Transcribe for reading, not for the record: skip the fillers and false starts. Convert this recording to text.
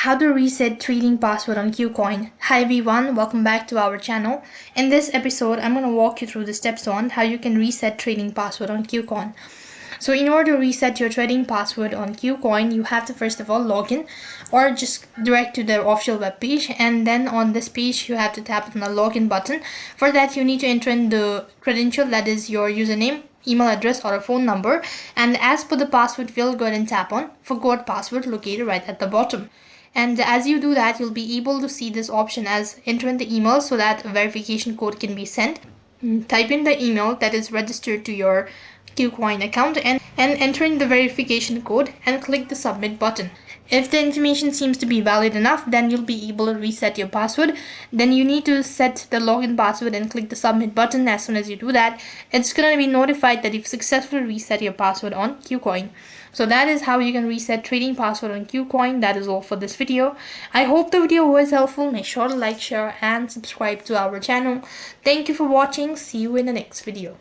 How to reset trading password on KuCoin. Hi everyone, welcome back to our channel. In this episode, I'm going to walk you through the steps on how you can reset trading password on KuCoin. So in order to reset your trading password on KuCoin, you have to first of all log in or just direct to their official web page, and then on this page you have to tap on the login button. For that you need to enter in the credential, that is your username, email address or a phone number, and as per the password field, go ahead and tap on forgot password located right at the bottom. And as you do that, you'll be able to see this option as enter in the email so that a verification code can be sent. Type in the email that is registered to your KuCoin account and enter in the verification code and click the submit button. If the information seems to be valid enough, then you'll be able to reset your password. Then you need to set the login password and click the submit button. As soon as you do that, it's going to be notified that you've successfully reset your password on KuCoin. So that is how you can reset trading password on KuCoin. That is all for this video. I hope the video was helpful. Make sure to like, share and subscribe to our channel. Thank you for watching. See you in the next video.